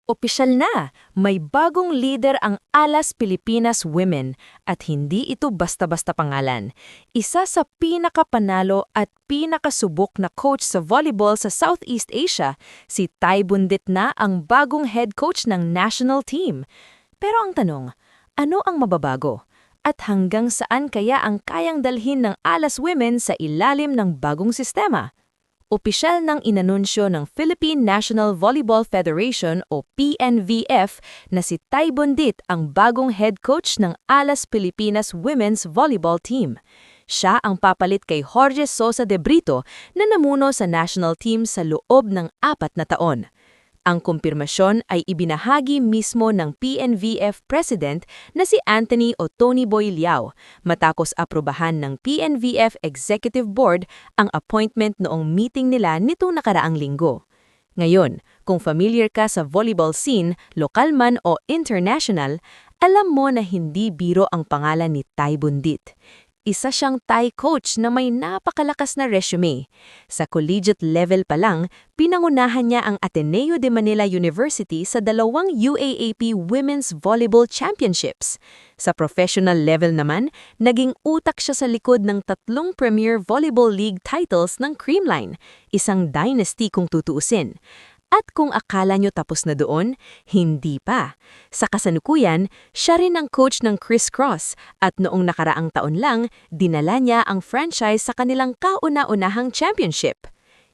Opisyal na, may bagong leader ang Alas Pilipinas Women at hindi ito basta-basta pangalan. Isa sa pinakapanalo at pinakasubok na coach sa volleyball sa Southeast Asia, si Ty Bundit na ang bagong head coach ng national team. Pero ang tanong, ano ang mababago? At hanggang saan kaya ang kayang dalhin ng Alas Women sa ilalim ng bagong sistema? Opisyal nang inanunsyo ng Philippine National Volleyball Federation o PNVF na si Ty Bundit ang bagong head coach ng Alas Pilipinas Women's Volleyball Team. Siya ang papalit kay Jorge Sosa de Brito na namuno sa national team sa loob ng 4 na taon. Ang kumpirmasyon ay ibinahagi mismo ng PNVF President na si Anthony o Tony Boy Liao matapos aprobahan ng PNVF Executive Board ang appointment noong meeting nila nitong nakaraang linggo. Ngayon, kung familiar ka sa volleyball scene, lokal man o international, alam mo na hindi biro ang pangalan ni Ty Bundit. Isa siyang Thai coach na may napakalakas na resume. Sa collegiate level pa lang, pinangunahan niya ang Ateneo de Manila University sa 2 UAAP Women's Volleyball Championships. Sa professional level naman, naging utak siya sa likod ng 3 Premier Volleyball League titles ng Creamline, isang dynasty kung tutuusin. At kung akala nyo tapos na doon, hindi pa. Sa kasalukuyan, siya rin ang coach ng Chris Cross at noong nakaraang taon lang, dinala niya ang franchise sa kanilang kauna-unahang championship.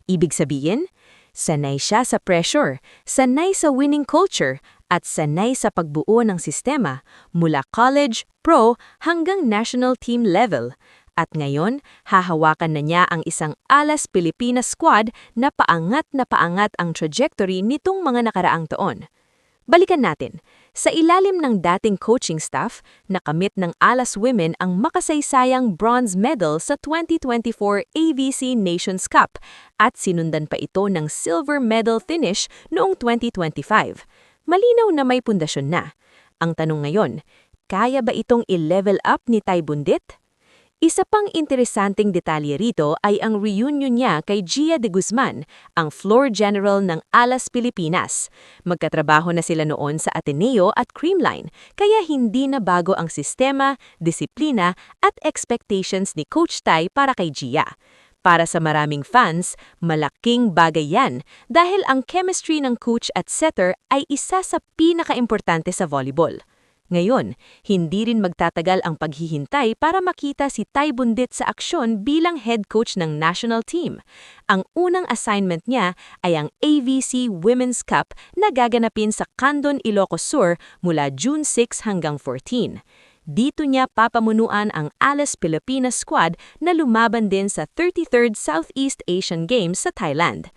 Ibig sabihin, sanay siya sa pressure, sanay sa winning culture, at sanay sa pagbuo ng sistema mula college, pro hanggang national team level. At ngayon, hahawakan na niya ang isang Alas Pilipinas squad na paangat ang trajectory nitong mga nakaraang taon. Balikan natin, sa ilalim ng dating coaching staff, nakamit ng Alas Women ang makasaysayang bronze medal sa 2024 AVC Nations Cup at sinundan pa ito ng silver medal finish noong 2025. Malinaw na may pundasyon na. Ang tanong ngayon, kaya ba itong i-level up ni Ty Bundit? Isa pang interesanting detalye rito ay ang reunion niya kay Gia de Guzman, ang floor general ng Alas Pilipinas. Magkatrabaho na sila noon sa Ateneo at Creamline, kaya hindi na bago ang sistema, disiplina at expectations ni Coach Ty para kay Gia. Para sa maraming fans, malaking bagay yan dahil ang chemistry ng coach at setter ay isa sa pinakaimportante sa volleyball. Ngayon, hindi rin magtatagal ang paghihintay para makita si Ty Bundit sa aksyon bilang head coach ng national team. Ang unang assignment niya ay ang AVC Women's Cup na gaganapin sa Candon, Ilocos Sur mula June 6 hanggang 14. Dito niya papamunuan ang Alas Pilipinas squad na lumaban din sa 33rd Southeast Asian Games sa Thailand.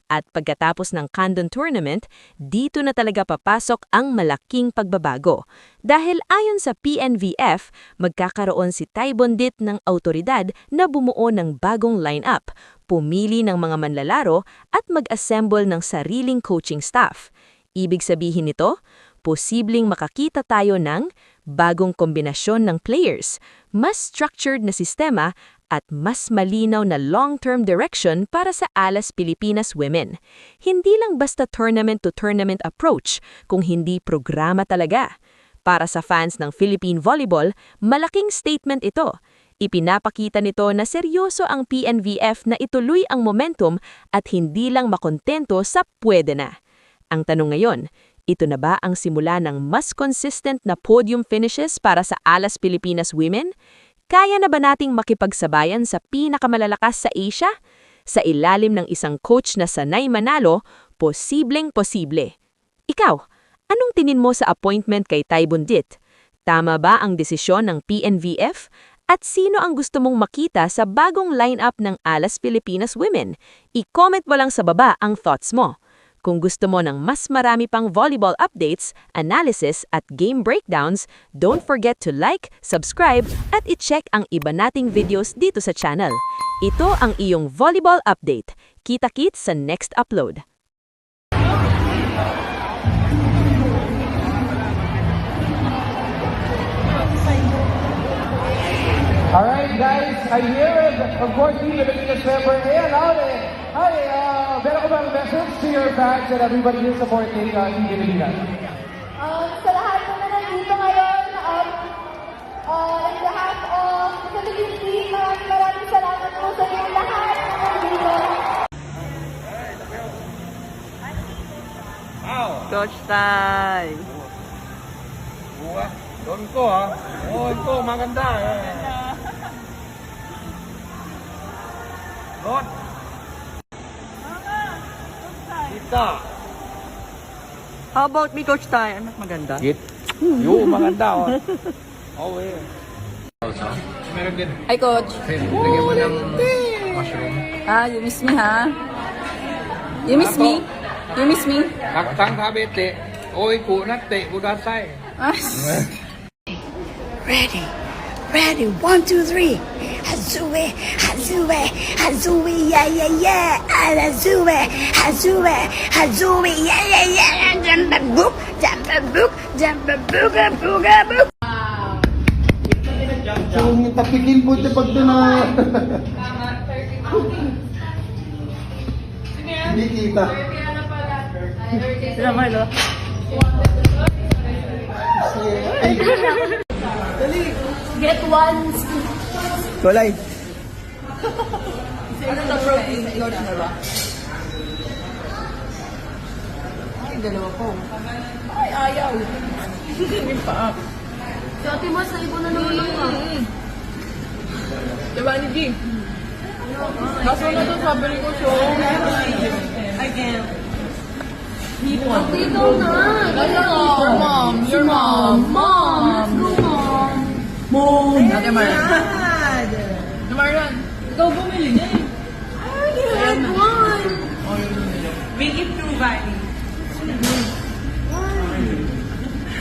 At pagkatapos ng Candon Tournament, dito na talaga papasok ang malaking pagbabago. Dahil ayon sa PNVF, magkakaroon si Ty Bundit ng autoridad na bumuo ng bagong lineup, pumili ng mga manlalaro at mag-assemble ng sariling coaching staff. Ibig sabihin nito, posibleng makakita tayo ng bagong kombinasyon ng players, mas structured na sistema, at mas malinaw na long-term direction para sa Alas Pilipinas Women. Hindi lang basta tournament-to-tournament approach, kung hindi programa talaga. Para sa fans ng Philippine Volleyball, malaking statement ito. Ipinapakita nito na seryoso ang PNVF na ituloy ang momentum at hindi lang makontento sa pwede na. Ang tanong ngayon, ito na ba ang simula ng mas consistent na podium finishes para sa Alas Pilipinas Women? Kaya na ba nating makipagsabayan sa pinakamalalakas sa Asia? Sa ilalim ng isang coach na sanay manalo, posibleng-posible. Ikaw, anong tingin mo sa appointment kay Ty Bundit? Tama ba ang desisyon ng PNVF? At sino ang gusto mong makita sa bagong lineup ng Alas Pilipinas Women? I-comment mo lang sa baba ang thoughts mo. Kung gusto mo ng mas marami pang volleyball updates, analysis at game breakdowns, don't forget to like, subscribe at i-check ang iba nating videos dito sa channel. Ito ang iyong volleyball update. Kita-kits sa next upload. Alright guys, I hear it. of course, the Pilipinas member. Ayan, hi, meron ko bang message to your fans and everybody here supporting Team Pilipinas? Sa lahat po na nandito ngayon, on behalf of the Philippine team, maraming salamat po sa inyong lahat na nandito. Coach Tay! Doon ko ha. Doon ko, maganda. Doon. Kita. How about me, Coach Tay? Anak maganda? Git. Yo, maganda. Oh, yeah. Meron din. Hi, Coach! Lagyan mo ng mushroom. You miss me, ha? You miss me? You miss me? Kaktang kabete. Oy, kunat te, budasay. Ready, ready, 1, 2, 3. Hazue, hazue, hazue, yeah, yeah, yeah. Hazue, hazue, hazue, yeah, yeah, yeah. Jump a boop, jump a boop, jump a booga, booga, boop. So, tapikin po ito pag na... Hindi kita. Sila Marlo? Get one. Kulay. Ano na protein, Coach na ba? Ay, dalawa po. Ay, ayaw. Hindi pa. Si Ate Mas, naibo na naman ako. Diba ni G? Kaso na to sabi ni Coach, Again. Hipon. Dito na. Your mom. Your mom. Mom. Let's go, Mom. Mom. Ate Marlon. Ate Marlon. Ikaw bumili niya eh. I already had one. Make it through Valley.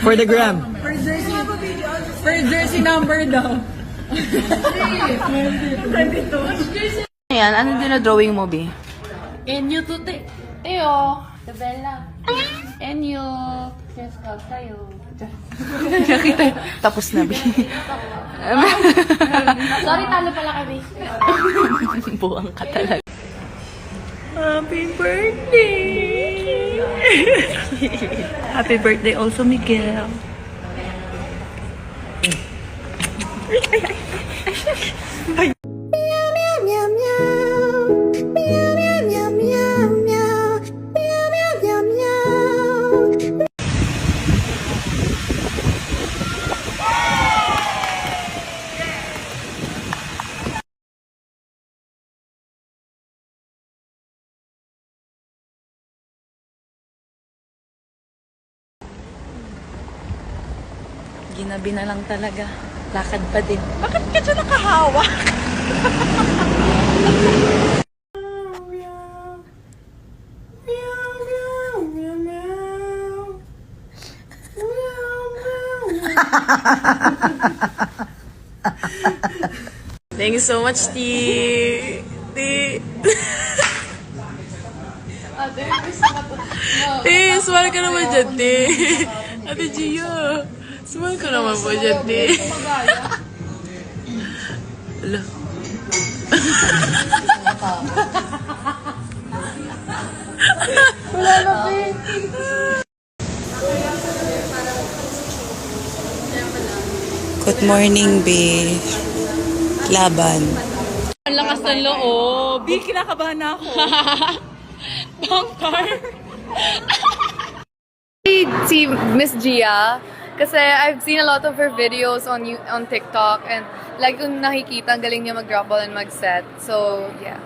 For the gram. For jersey number daw. Ayan, ano din na drawing mo, Bi? Enyo to te. Teo. Tabella. Enyo. Yes, kag tayo. Nakita, tapos na, Bi. Sorry, talo pala kami. Buwang ka talaga. Happy birthday! Happy birthday also, Miguel. Ginabi na lang talaga. Lakad pa din. Bakit ka dyan nakahawa? Thank you so much, T. Smile ka naman dyan, T. Ate Gio. Smile ka naman po dyan, T. Ala. Good morning, babe. Laban. Ang lakas ng loob. Bi, kinakabahan na ako. Vampire. Si Miss Gia kasi I've seen a lot of her videos on TikTok and like kung nakikita ang galing niya mag-drop ball and mag-set. So, yeah.